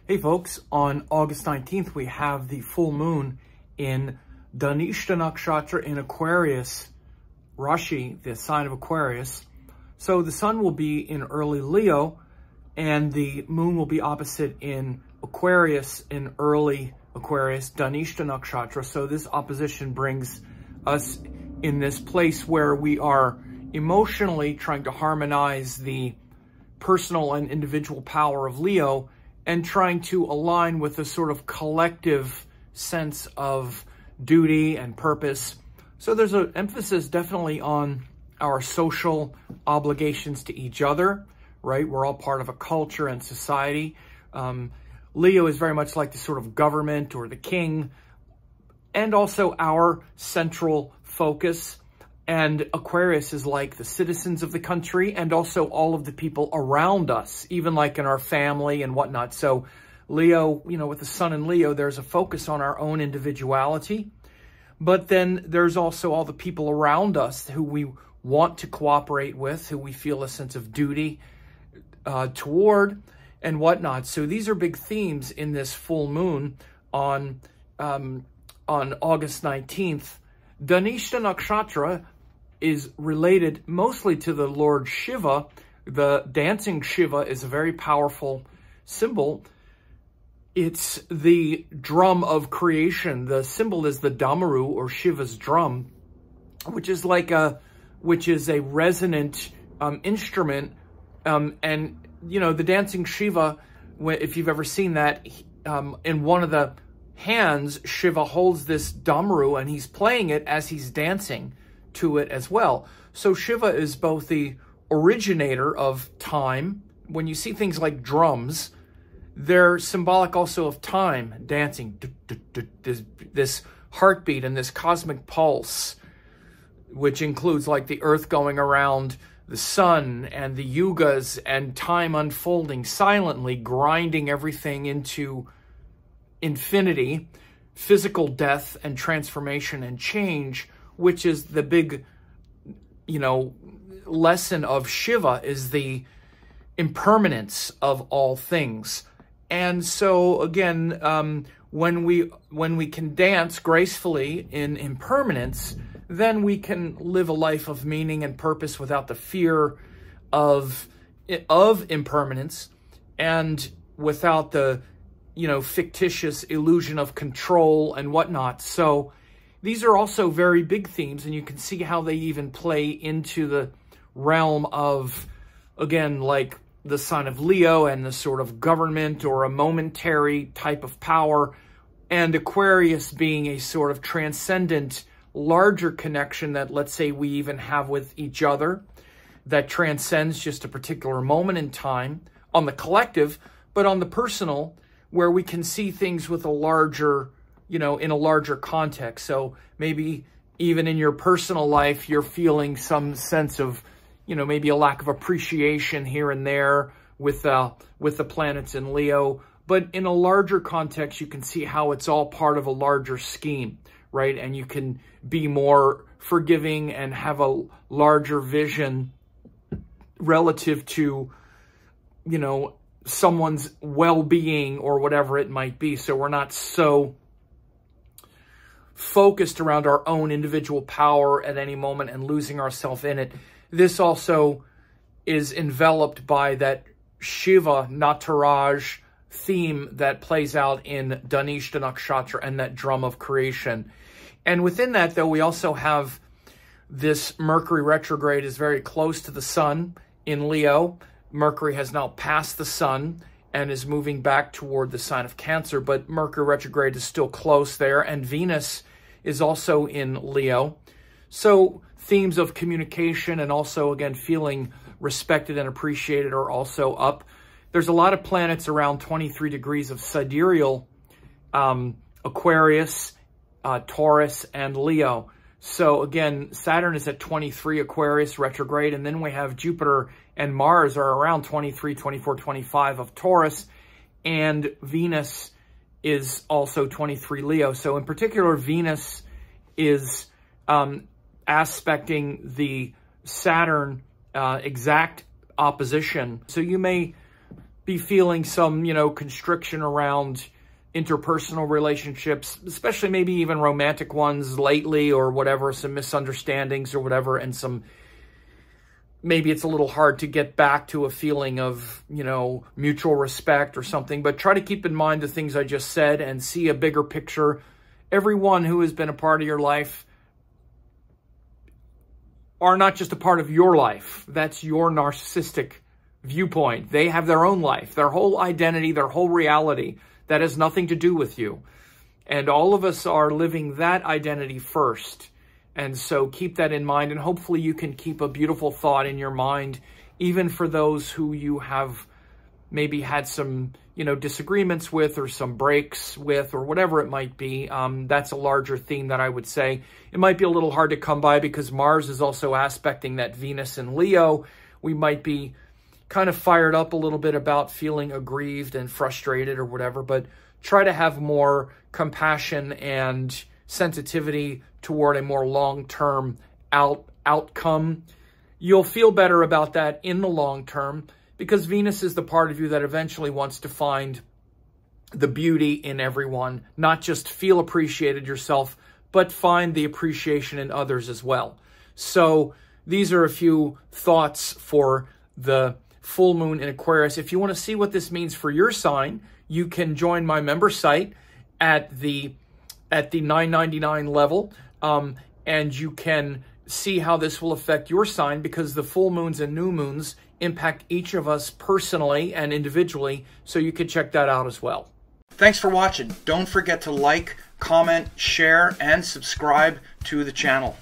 Hey folks, on August 19th, we have the full moon in Dhanishta Nakshatra in Aquarius Rashi, the sign of Aquarius. So the sun will be in early Leo and the moon will be opposite in Aquarius, in early Aquarius, Dhanishta Nakshatra. So this opposition brings us in this place where we are emotionally trying to harmonize the personal and individual power of Leo and trying to align with a sort of collective sense of duty and purpose. So there's an emphasis definitely on our social obligations to each other, right? We're all part of a culture and society. Leo is very much like the sort of government or the king, and also our central focus. And Aquarius is like the citizens of the country and also all of the people around us, even like in our family and whatnot. So Leo, with the sun in Leo, there's a focus on our own individuality. But then there's also all the people around us who we want to cooperate with, who we feel a sense of duty toward and whatnot. So these are big themes in this full moon on August 19th. Dhanishta Nakshatra is related mostly to the Lord Shiva. The dancing Shiva is a very powerful symbol. It's the drum of creation. The symbol is the damaru, or Shiva's drum, which is a resonant instrument. And the dancing Shiva, if you've ever seen that, in one of the hands, Shiva holds this damaru and he's playing it as he's dancing to it as well. So Shiva is both the originator of time. When you see things like drums, they're symbolic also of time, dancing, this heartbeat and this cosmic pulse, which includes like the earth going around the sun and the yugas and time unfolding silently, grinding everything into infinity, physical death and transformation and change, which is the big, lesson of Shiva, is the impermanence of all things. And so again, when we can dance gracefully in impermanence, then we can live a life of meaning and purpose without the fear of impermanence and without the, fictitious illusion of control and whatnot. So these are also very big themes, and you can see how they even play into the realm of, again, like the sign of Leo and the sort of government or a momentary type of power, and Aquarius being a sort of transcendent, larger connection that, let's say, we even have with each other that transcends just a particular moment in time on the collective, but on the personal, where we can see things with a larger, in a larger context. So maybe even in your personal life, you're feeling some sense of, maybe a lack of appreciation here and there with the planets in Leo. But in a larger context, you can see how it's all part of a larger scheme, right? And you can be more forgiving and have a larger vision relative to, someone's well-being or whatever it might be. So we're not so focused around our own individual power at any moment and losing ourselves in it. This also is enveloped by that Shiva Nataraj theme that plays out in Dhanishta Nakshatra and that drum of creation. And within that, though, we also have this Mercury retrograde is very close to the sun in Leo. Mercury has now passed the sun and is moving back toward the sign of Cancer, but Mercury retrograde is still close there, and Venus is also in Leo. So themes of communication and also, again, feeling respected and appreciated are also up. There's a lot of planets around 23 degrees of sidereal, Aquarius, Taurus, and Leo. So again, Saturn is at 23 Aquarius retrograde, and then we have Jupiter and Mars are around 23, 24, 25 of Taurus, and Venus is also 23 Leo. So in particular, Venus is aspecting the Saturn exact opposition. So you may be feeling some, you know, constriction around interpersonal relationships, especially maybe even romantic ones lately or whatever, some misunderstandings or whatever, and some, maybe it's a little hard to get back to a feeling of, you know, mutual respect or something. But try to keep in mind the things I just said and see a bigger picture. Everyone who has been a part of your life are not just a part of your life. That's your narcissistic viewpoint. They have their own life, their whole identity, their whole reality. That has nothing to do with you. And all of us are living that identity first. And so keep that in mind. And hopefully you can keep a beautiful thought in your mind, even for those who you have maybe had some, you know, disagreements with or some breaks with or whatever it might be. That's a larger theme that I would say. It might be a little hard to come by because Mars is also aspecting that Venus in Leo. We might be kind of fired up a little bit about feeling aggrieved and frustrated or whatever, but try to have more compassion and sensitivity toward a more long-term outcome. You'll feel better about that in the long term because Venus is the part of you that eventually wants to find the beauty in everyone, not just feel appreciated yourself, but find the appreciation in others as well. So these are a few thoughts for the full moon in Aquarius. If you want to see what this means for your sign, you can join my member site at the $9.99 level, and you can see how this will affect your sign because the full moons and new moons impact each of us personally and individually, so you can check that out as well. Thanks for watching. Don't forget to like, comment, share, and subscribe to the channel.